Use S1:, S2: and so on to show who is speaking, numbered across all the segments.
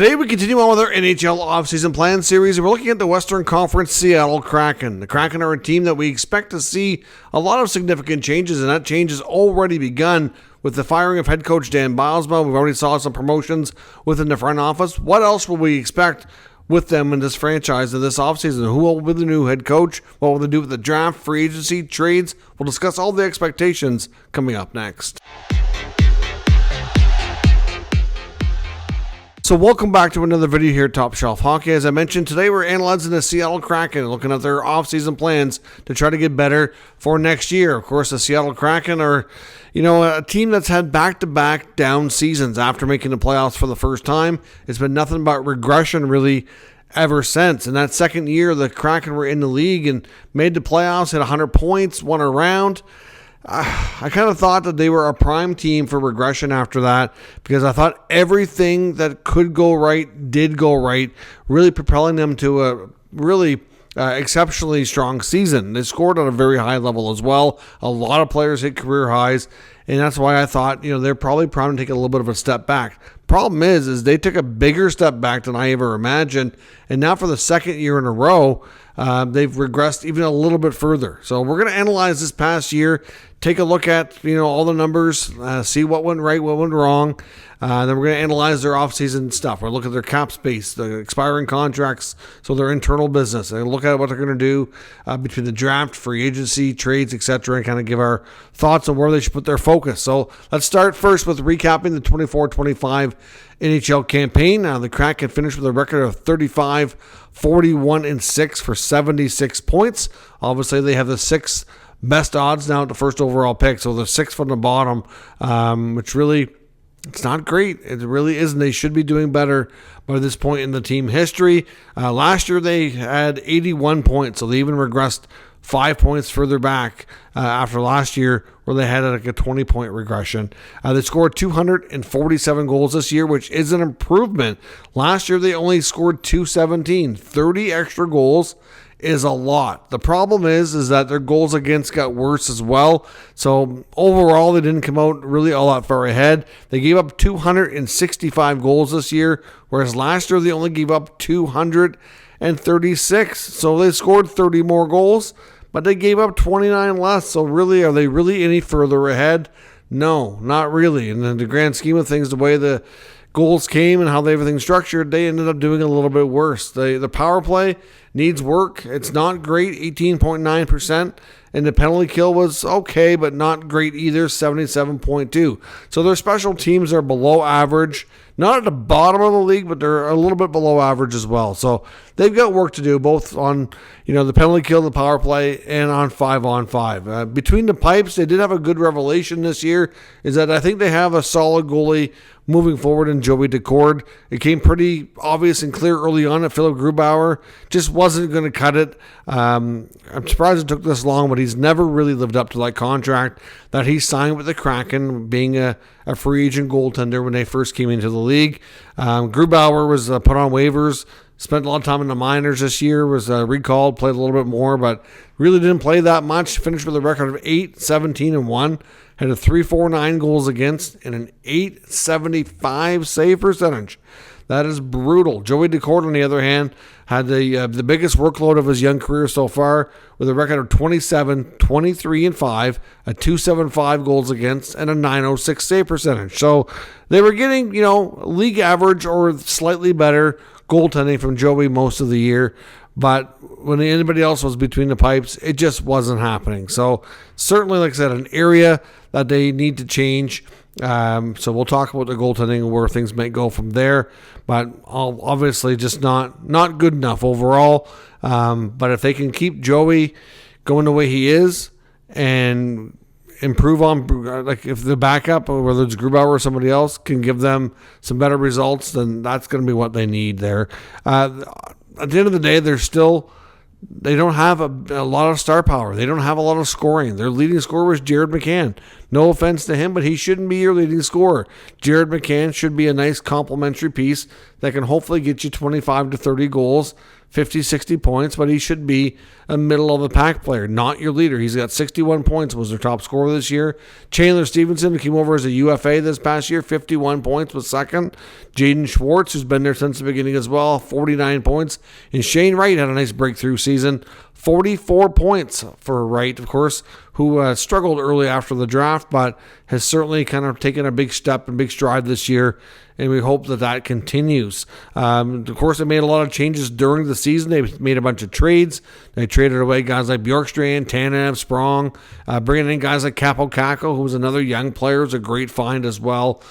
S1: Today we continue on with our NHL Offseason Plan series, and we're looking at the Western Conference Seattle Kraken. The Kraken are a team that we expect to see a lot of significant changes, and that change has already begun with the firing of head coach Dan Bilesma. We've already saw some promotions within the front office. What else will we expect with them in this franchise in this offseason? Who will be the new head coach? What will they do with the draft, free agency, trades? We'll discuss all the expectations coming up next. So welcome back to another video here at Top Shelf Hockey. As I mentioned, today we're analyzing the Seattle Kraken, looking at their offseason plans to try to get better for next year. Of course, the Seattle Kraken are, a team that's had back-to-back down seasons after making the playoffs for the first time. It's been nothing but regression really ever since. In that second year, the Kraken were in the league and made the playoffs, hit 100 points, won a round. I kind of thought that they were a prime team for regression after that, because I thought everything that could go right did go right, really propelling them to a really exceptionally strong season. They scored at a very high level as well. A lot of players hit career highs, and that's why I thought they're probably primed to take a little bit of a step back. Problem is they took a bigger step back than I ever imagined, and now for the second year in a row, they've regressed even a little bit further. So we're going to analyze this past year, take a look at all the numbers, see what went right, what went wrong. Then we're going to analyze their offseason stuff. We'll look at their cap space, the expiring contracts, so their internal business, and look at what they're going to do between the draft, free agency, trades, etc., and kind of give our thoughts on where they should put their focus. So let's start first with recapping the 24-25 NHL campaign. The Kraken finished with a record of 35, 41, and 6 for 76 points. Obviously, they have the sixth best odds now at the first overall pick, so they're sixth from the bottom, which really, it's not great. It really isn't. They should be doing better by this point in the team history. Last year, they had 81 points, so they even regressed 5 points further back after last year, where they had like a 20-point regression. They scored 247 goals this year, which is an improvement. Last year, they only scored 217. 30 extra goals is a lot. The problem is that their goals against got worse as well. So overall, they didn't come out really all that far ahead. They gave up 265 goals this year, whereas last year they only gave up 236. So they scored 30 more goals, but they gave up 29 less. So really, are they really any further ahead? No, not really. And in the grand scheme of things, the way the goals came and how everything's structured, they ended up doing a little bit worse. The power play needs work. It's not great, 18.9%. And the penalty kill was okay, but not great either, 77.2%. So their special teams are below average. Not at the bottom of the league, but they're a little bit below average as well. So they've got work to do, both on the penalty kill, the power play, and on 5-on-5. Between the pipes, they did have a good revelation this year, is that I think they have a solid goalie moving forward in Joey Decord. It came pretty obvious and clear early on that Philip Grubauer just wasn't going to cut it. I'm surprised it took this long, but he's never really lived up to that contract that he signed with the Kraken, being a free agent goaltender when they first came into the league. Grubauer was put on waivers, spent a lot of time in the minors this year, was recalled, played a little bit more, but really didn't play that much. Finished with a record of 8-17-1. Had a 3.49 goals against and an 8.75 save percentage. That is brutal. Joey Decord, on the other hand, had the biggest workload of his young career so far, with a record of 27, 23, and 5, a 2.75 goals against, and a 9.06 save percentage. So they were getting, league average or slightly better goaltending from Joey most of the year. But when anybody else was between the pipes, it just wasn't happening. So certainly, like I said, an area that they need to change. So we'll talk about the goaltending and where things might go from there. But obviously just not good enough overall. But if they can keep Joey going the way he is and improve on, like if the backup, or whether it's Grubauer or somebody else, can give them some better results, then that's going to be what they need there. At the end of the day, they don't have a lot of star power. They don't have a lot of scoring. Their leading scorer was Jared McCann. No offense to him, but he shouldn't be your leading scorer. Jared McCann should be a nice complementary piece that can hopefully get you 25 to 30 goals, 50, 60 points, but he should be a middle-of-the-pack player, not your leader. He's got 61 points, was their top scorer this year. Chandler Stevenson, who came over as a UFA this past year, 51 points, was second. Jaden Schwartz, who's been there since the beginning as well, 49 points. And Shane Wright had a nice breakthrough season, 44 points for Wright, of course, who struggled early after the draft, but has certainly kind of taken a big step and big stride this year, and we hope that continues. Of course, they made a lot of changes during the season. They made a bunch of trades. They traded away guys like Bjorkstrand, Tanev, Sprong, bringing in guys like Capo Caco, who was another young player, was a great find as well.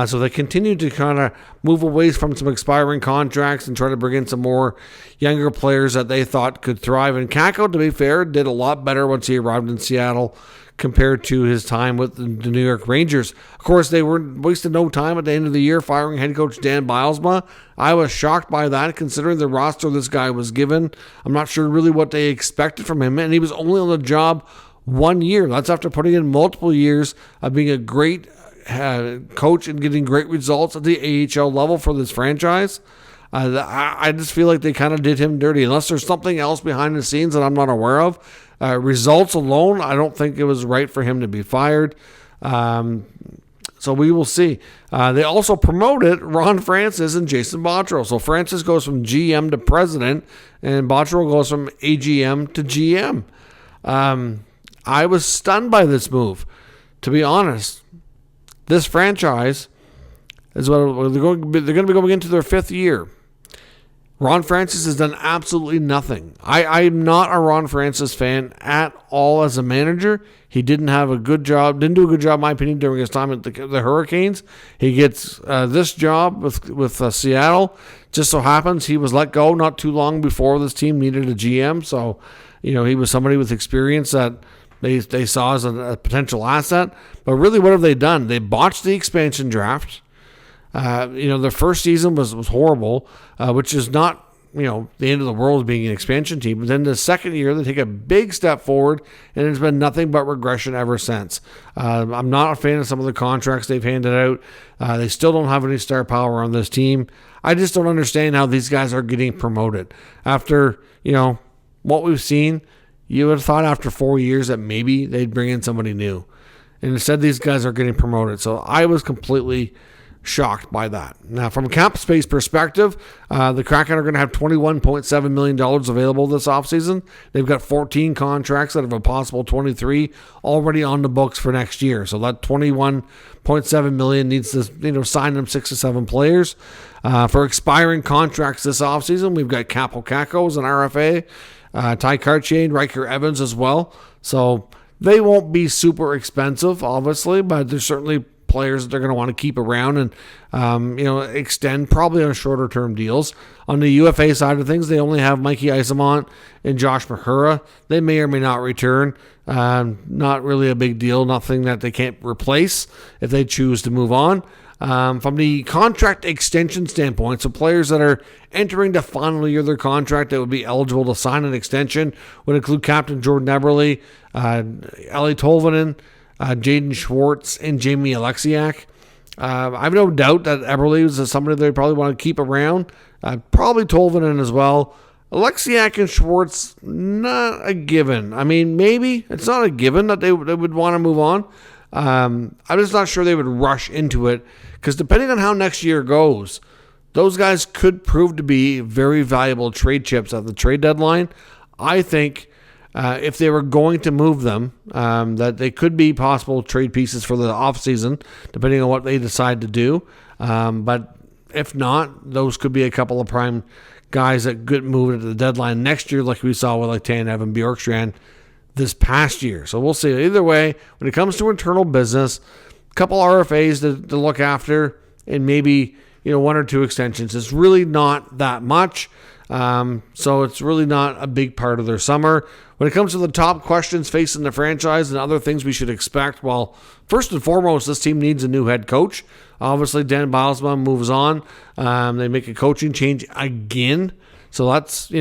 S1: So they continue to kind of move away from some expiring contracts and try to bring in some more younger players that they thought could thrive. And Caco, to be fair, did a lot better once he arrived in Seattle compared to his time with the New York Rangers. Of course, they wasted no time at the end of the year firing head coach Dan Bilesma. I was shocked by that, considering the roster this guy was given. I'm not sure really what they expected from him, and he was only on the job 1 year. That's after putting in multiple years of being a great coach and getting great results at the AHL level for this franchise. I just feel like they kind of did him dirty, unless there's something else behind the scenes that I'm not aware of. Results alone, I don't think it was right for him to be fired. So we will see. They also promoted Ron Francis and Jason Botterill. So Francis goes from GM to president, and Botterill goes from AGM to GM. I was stunned by this move, to be honest. This franchise is what they're going to be going into their fifth year. Ron Francis has done absolutely nothing. I'm not a Ron Francis fan at all as a manager. He didn't do a good job, in my opinion, during his time at the Hurricanes. He gets this job with Seattle. Just so happens he was let go not too long before this team needed a GM. So, he was somebody with experience that they saw as a potential asset. But really, what have they done? They botched the expansion draft. Their first season was horrible, which is not, the end of the world being an expansion team. But then the second year, they take a big step forward, and it's been nothing but regression ever since. I'm not a fan of some of the contracts they've handed out. They still don't have any star power on this team. I just don't understand how these guys are getting promoted. After, what we've seen, you would have thought after 4 years that maybe they'd bring in somebody new. And instead, these guys are getting promoted. So I was completely shocked by that. Now, from a cap space perspective, the Kraken are going to have $21.7 million available this offseason. They've got 14 contracts out of a possible 23 already on the books for next year. So that $21.7 million needs to sign them 6 to 7 players. For expiring contracts this offseason, we've got Capo Caco as an RFA, Ty Cartier and Riker Evans as well. So they won't be super expensive, obviously, but there's certainly players that they're going to want to keep around and extend probably on shorter term deals. On the UFA side of things, they only have Mikey Isamont and Josh Mahura. They may or may not return. Not really a big deal. Nothing that they can't replace if they choose to move on. From the contract extension standpoint, so players that are entering the final year of their contract that would be eligible to sign an extension would include Captain Jordan Eberle, Eeli Tolvanen, Jaden Schwartz, and Jamie Alexiak. I have no doubt that Eberle is somebody they probably want to keep around. Probably Tolvanen as well. Alexiak and Schwartz, not a given. I mean, maybe. It's not a given that they would want to move on. I'm just not sure they would rush into it, because depending on how next year goes, those guys could prove to be very valuable trade chips at the trade deadline. I think if they were going to move them, that they could be possible trade pieces for the offseason, depending on what they decide to do. But if not, those could be a couple of prime guys that could move at the deadline next year, like we saw with Tanev and Bjorkstrand this past year. So we'll see. Either way, when it comes to internal business, a couple RFAs to look after, and maybe 1 or 2 extensions. It's really not that much. So it's really not a big part of their summer. When it comes to the top questions facing the franchise and other things we should expect, well, first and foremost, this team needs a new head coach. Obviously, Dan Bilesma moves on. They make a coaching change again. So that's,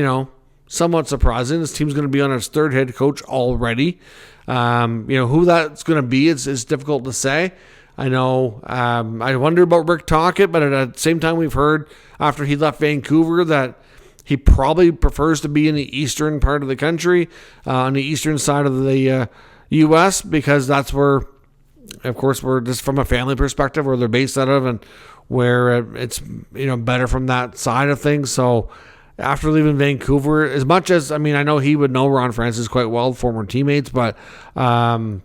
S1: somewhat surprising. This team's going to be on its third head coach already. Who that's going to be is difficult to say. I know. I wonder about Rick Tocchet, but at the same time, we've heard after he left Vancouver that he probably prefers to be in the eastern part of the country, on the eastern side of the U.S., because that's where, of course, we're just from a family perspective, where they're based out of, and where it's better from that side of things. So after leaving Vancouver, as much as I know he would know Ron Francis quite well, former teammates, but I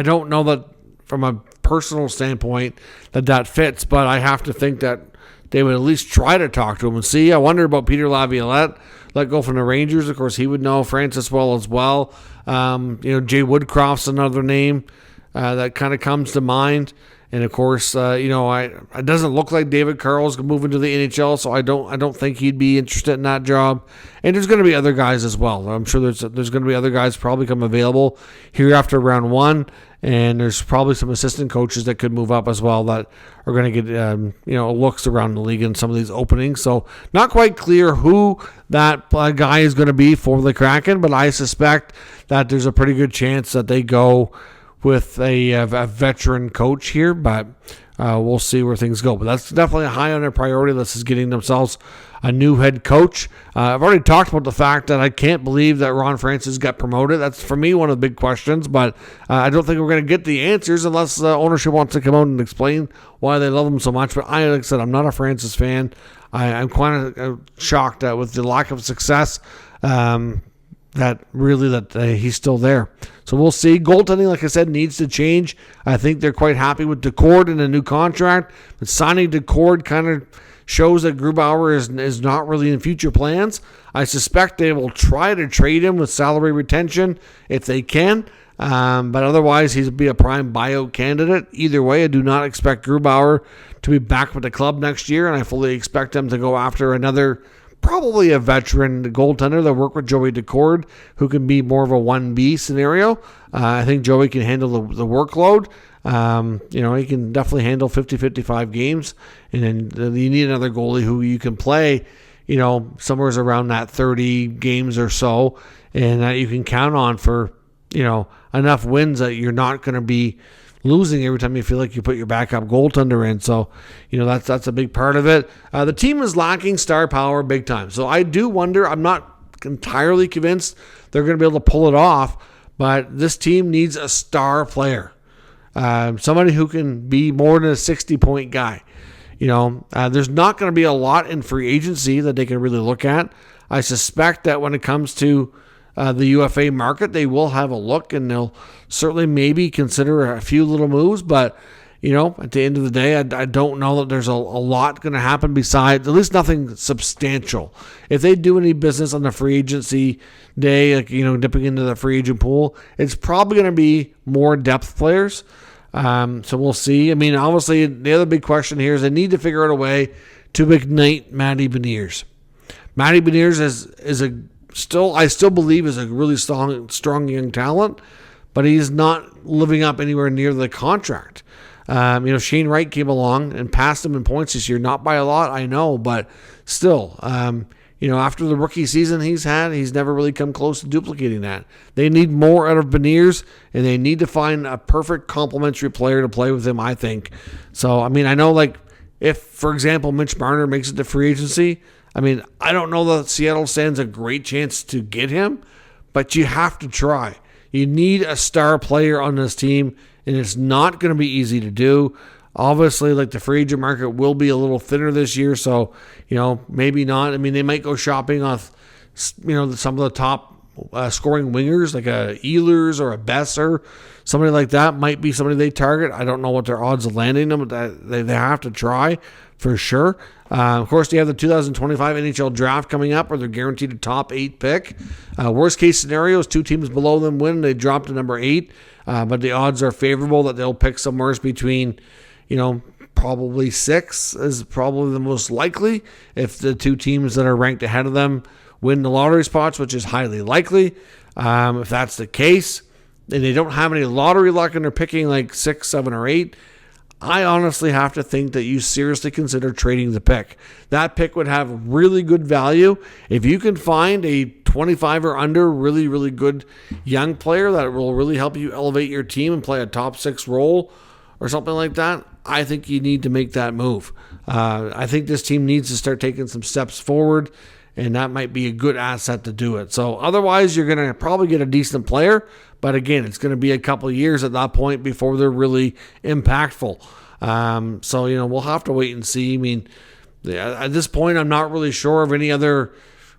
S1: don't know that from a personal standpoint that fits. But I have to think that they would at least try to talk to him and see. I wonder about Peter Laviolette, let go from the Rangers. Of course, he would know Francis well as well. Jay Woodcroft's another name that kind of comes to mind. And of course, it doesn't look like David Carl's moving to the NHL, so I don't think he'd be interested in that job. And there's going to be other guys as well. I'm sure there's going to be other guys probably come available here after round one, and there's probably some assistant coaches that could move up as well that are going to get looks around the league in some of these openings. So not quite clear who that guy is going to be for the Kraken, but I suspect that there's a pretty good chance that they go with a veteran coach here, but we'll see where things go. But that's definitely high on their priority list, is getting themselves a new head coach. I've already talked about the fact that I can't believe that Ron Francis got promoted. That's, for me, one of the big questions, but I don't think we're going to get the answers unless the ownership wants to come out and explain why they love him so much. But like I said, I'm not a Francis fan. I'm quite shocked that with the lack of success, that he's still there. So we'll see. Goaltending, like I said, needs to change. I think they're quite happy with Decord in a new contract, but signing Decord kind of shows that Grubauer is not really in future plans. I suspect they will try to trade him with salary retention if they can, but otherwise he'll be a prime buyout candidate. Either way, I do not expect Grubauer to be back with the club next year, and I fully expect them to go after another, probably a veteran goaltender that work with Joey Decord, who can be more of a 1B scenario. I think Joey can handle the workload. He can definitely handle 50-55 games. And then you need another goalie who you can play, somewhere around that 30 games or so, and that you can count on for, enough wins that you're not going to be losing every time you feel like you put your backup goaltender in. So, that's a big part of it. The team is lacking star power big time. So I do wonder, I'm not entirely convinced they're going to be able to pull it off, but this team needs a star player. Somebody who can be more than a 60-point guy. There's not going to be a lot in free agency that they can really look at. I suspect that when it comes to the UFA market, they will have a look, and they'll certainly maybe consider a few little moves. But, at the end of the day, I don't know that there's a lot going to happen besides, at least nothing substantial. If they do any business on the free agency day, like, dipping into the free agent pool, it's probably going to be more depth players. So we'll see. Obviously, the other big question here is they need to figure out a way to ignite Matty Beniers. Matty Beniers I still believe is a really strong young talent, but he's not living up anywhere near the contract. Shane Wright came along and passed him in points this year, not by a lot, I know, but still, after the rookie season he's never really come close to duplicating that. They need more out of Beniers, and they need to find a perfect complementary player to play with him, I think. So, I know, if, for example, Mitch Marner makes it to free agency, I don't know that Seattle stands a great chance to get him, but you have to try. You need a star player on this team, and it's not going to be easy to do. Obviously, the free agent market will be a little thinner this year, so, maybe not. They might go shopping off, some of the top scoring wingers, like a Ehlers or a Besser. Somebody like that might be somebody they target. I don't know what their odds of landing them, but they have to try for sure. Of course, they have the 2025 NHL Draft coming up, where they're guaranteed a top 8 pick. Worst case scenario is 2 teams below them win. They drop to number 8, but the odds are favorable that they'll pick somewhere between, probably 6 is probably the most likely if the 2 teams that are ranked ahead of them win the lottery spots, which is highly likely. If that's the case, and they don't have any lottery luck and they're picking 6, 7, or 8, I honestly have to think that you seriously consider trading the pick. That pick would have really good value. If you can find a 25 or under really, really good young player that will really help you elevate your team and play a top 6 role or something like that, I think you need to make that move. I think this team needs to start taking some steps forward, and that might be a good asset to do it. So otherwise, you're going to probably get a decent player, but again, it's going to be a couple of years at that point before they're really impactful. So, we'll have to wait and see. I mean, at this point, I'm not really sure of any other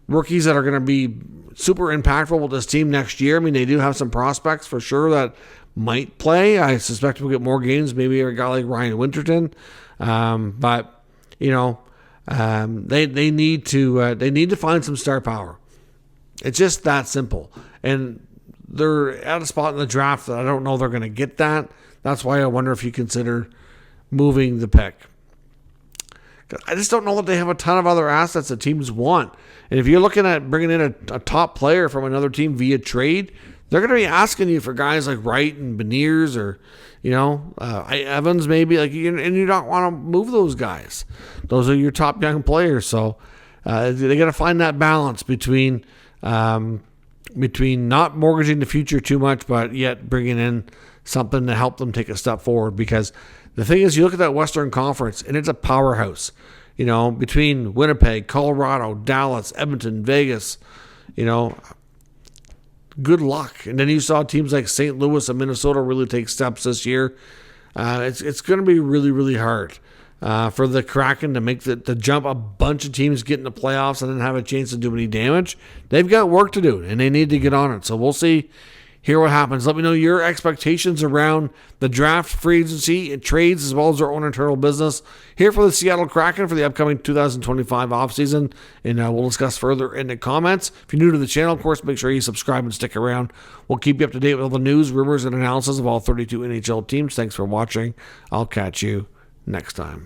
S1: rookies that are going to be super impactful with this team next year. I mean, they do have some prospects for sure that might play. I suspect we'll get more games, maybe a guy like Ryan Winterton. But they need to find some star power. It's just that simple. And they're at a spot in the draft that I don't know they're going to get that. That's why I wonder if you consider moving the pick. I just don't know that they have a ton of other assets that teams want. And if you're looking at bringing in a top player from another team via trade, they're going to be asking you for guys like Wright and Beniers or, Evans maybe. And you don't want to move those guys. Those are your top young players. So they got to find that balance between not mortgaging the future too much, but yet bringing in something to help them take a step forward. Because the thing is, you look at that Western Conference, and it's a powerhouse. Between Winnipeg, Colorado, Dallas, Edmonton, Vegas, good luck. And then you saw teams like St. Louis and Minnesota really take steps this year. It's going to be really, really hard for the Kraken to make the jump. A bunch of teams get in the playoffs and then have a chance to do any damage. They've got work to do, and they need to get on it. So we'll see. Hear what happens. Let me know your expectations around the draft, free agency, and trades, as well as our own internal business here for the Seattle Kraken for the upcoming 2025 offseason. And we'll discuss further in the comments. If you're new to the channel, of course, make sure you subscribe and stick around. We'll keep you up to date with all the news, rumors, and analysis of all 32 NHL teams. Thanks for watching. I'll catch you next time.